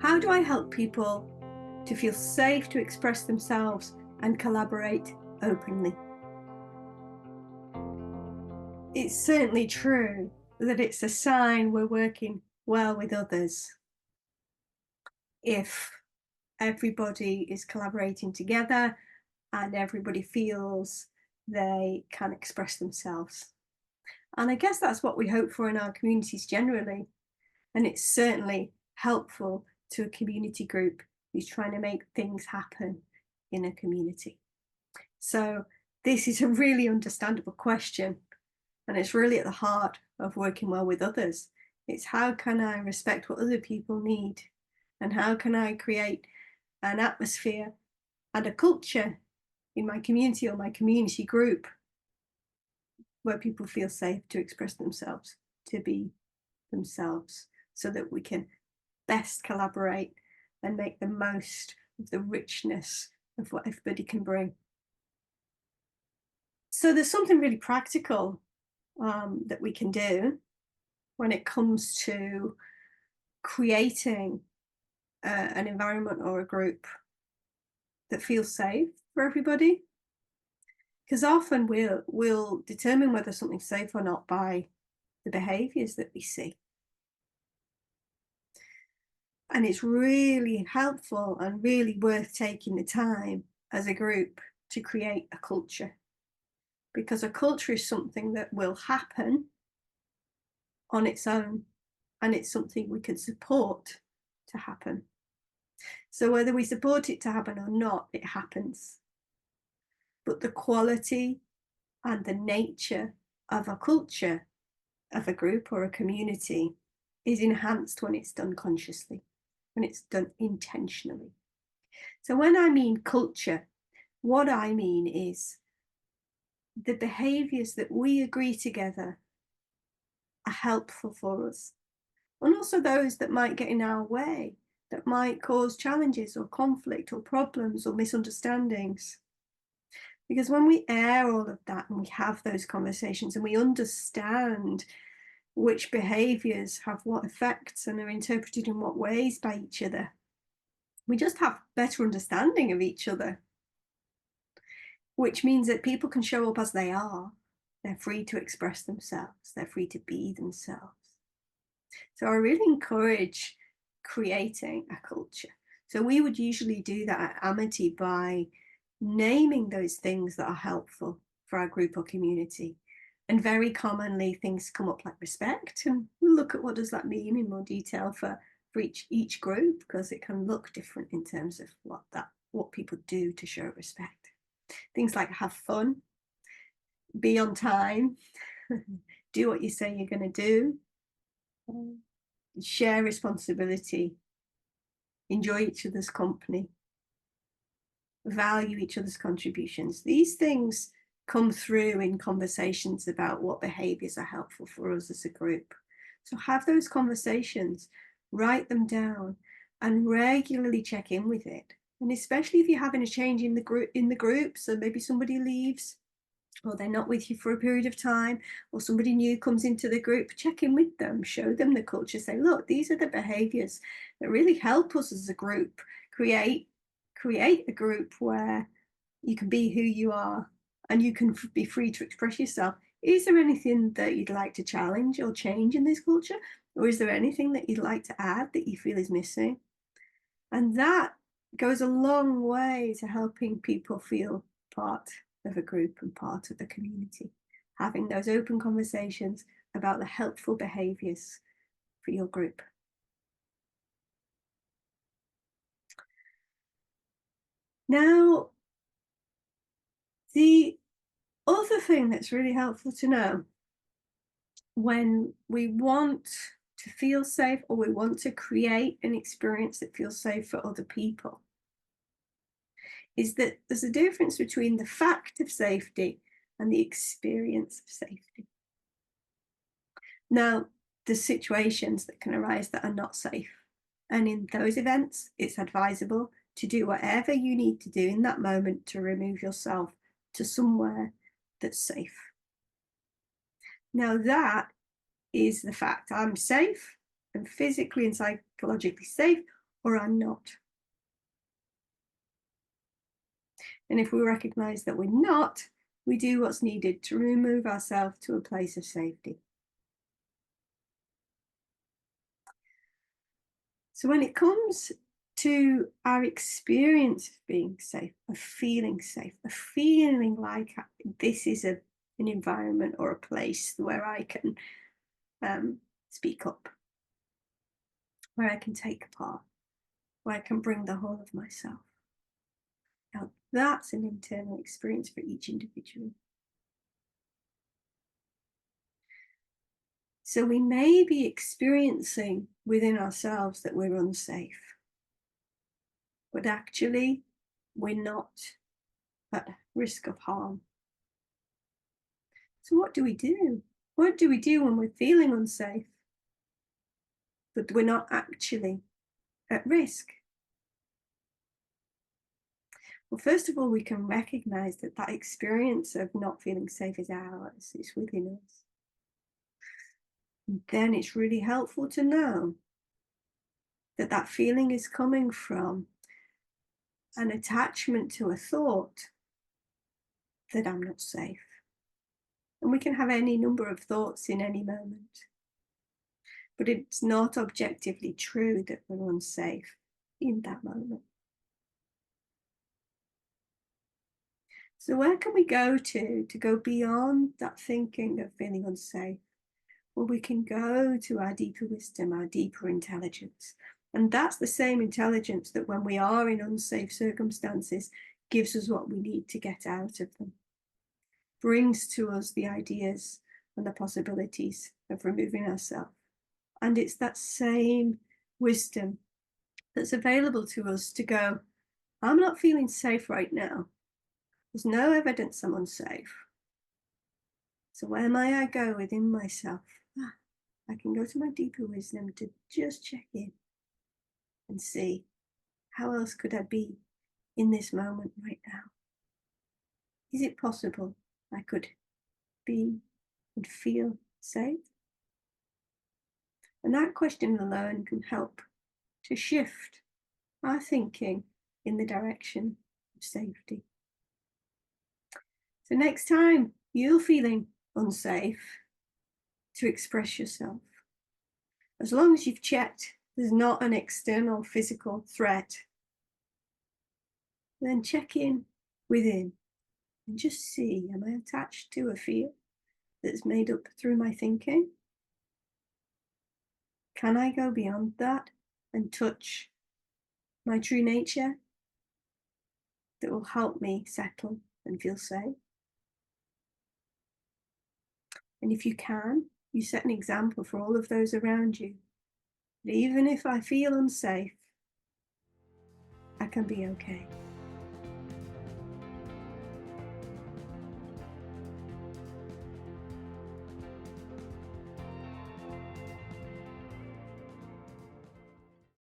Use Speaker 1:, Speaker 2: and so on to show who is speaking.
Speaker 1: How do I help people to feel safe to express themselves and collaborate openly? It's certainly true that it's a sign we're working well with others if everybody is collaborating together and everybody feels they can express themselves. And I guess that's what we hope for in our communities generally. And it's certainly helpful to a community group who's trying to make things happen in a community. So this is a really understandable question, and it's really at the heart of working well with others. It's how can I respect what other people need, and how can I create an atmosphere and a culture in my community or my community group where people feel safe to express themselves, to be themselves, so that we can best collaborate and make the most of the richness of what everybody can bring. So there's something really practical that we can do when it comes to creating an environment or a group that feels safe for everybody. Because often we'll determine whether something's safe or not by the behaviours that we see. And it's really helpful and really worth taking the time as a group to create a culture, because a culture is something that will happen on its own, and it's something we can support to happen. So whether we support it to happen or not, it happens. But the quality and the nature of a culture, of a group or a community, is enhanced when it's done consciously, when it's done intentionally. So when I mean culture, what I mean is the behaviours that we agree together are helpful for us, and also those that might get in our way, that might cause challenges or conflict or problems or misunderstandings. Because when we air all of that and we have those conversations and we understand which behaviours have what effects and are interpreted in what ways by each other, we just have better understanding of each other, which means that people can show up as they are. They're free to express themselves. They're free to be themselves. So I really encourage creating a culture. So we would usually do that at Amity by naming those things that are helpful for our group or community. And very commonly things come up like respect, and we'll look at what does that mean in more detail for each group, because it can look different in terms of what people do to show respect. Things like have fun, be on time, do what you say you're going to do, share responsibility, enjoy each other's company, value each other's contributions. These things come through in conversations about what behaviours are helpful for us as a group. So have those conversations, write them down, and regularly check in with it. And especially if you're having a change in the group, so maybe somebody leaves, or they're not with you for a period of time, or somebody new comes into the group, check in with them, show them the culture, say, look, these are the behaviours that really help us as a group create a group where you can be who you are and you can be free to express yourself. Is there anything that you'd like to challenge or change in this culture? Or is there anything that you'd like to add that you feel is missing? And that goes a long way to helping people feel part of a group and part of the community. Having those open conversations about the helpful behaviours for your group. Now, the other thing that's really helpful to know when we want to feel safe, or we want to create an experience that feels safe for other people, is that there's a difference between the fact of safety and the experience of safety. Now, there's situations that can arise that are not safe. And in those events, it's advisable to do whatever you need to do in that moment to remove yourself to somewhere that's safe. Now, that is the fact. I'm safe, I'm physically and psychologically safe, or I'm not. And if we recognize that we're not, we do what's needed to remove ourselves to a place of safety. So when it comes to our experience of being safe, of feeling like this is an environment or a place where I can speak up, where I can take part, where I can bring the whole of myself. Now, that's an internal experience for each individual. So we may be experiencing within ourselves that we're unsafe, but actually we're not at risk of harm. So what do we do? What do we do when we're feeling unsafe, but we're not actually at risk? Well, first of all, we can recognize that that experience of not feeling safe is ours, it's within us. And then it's really helpful to know that that feeling is coming from an attachment to a thought that I'm not safe. And we can have any number of thoughts in any moment, but it's not objectively true that we're unsafe in that moment. So where can we go to go beyond that thinking of feeling unsafe? Well, we can go to our deeper wisdom, our deeper intelligence. And that's the same intelligence that when we are in unsafe circumstances, gives us what we need to get out of them. Brings to us the ideas and the possibilities of removing ourselves. And it's that same wisdom that's available to us to go, I'm not feeling safe right now. There's no evidence I'm unsafe. So where may I go within myself? I can go to my deeper wisdom to just check in and see how else could I be in this moment right now? Is it possible I could be and feel safe? And that question alone can help to shift our thinking in the direction of safety. So next time you're feeling unsafe to express yourself, as long as you've checked there's not an external physical threat, then check in within and just see, am I attached to a fear that's made up through my thinking? Can I go beyond that and touch my true nature that will help me settle and feel safe? And if you can, you set an example for all of those around you. That even if I feel unsafe, I can be okay.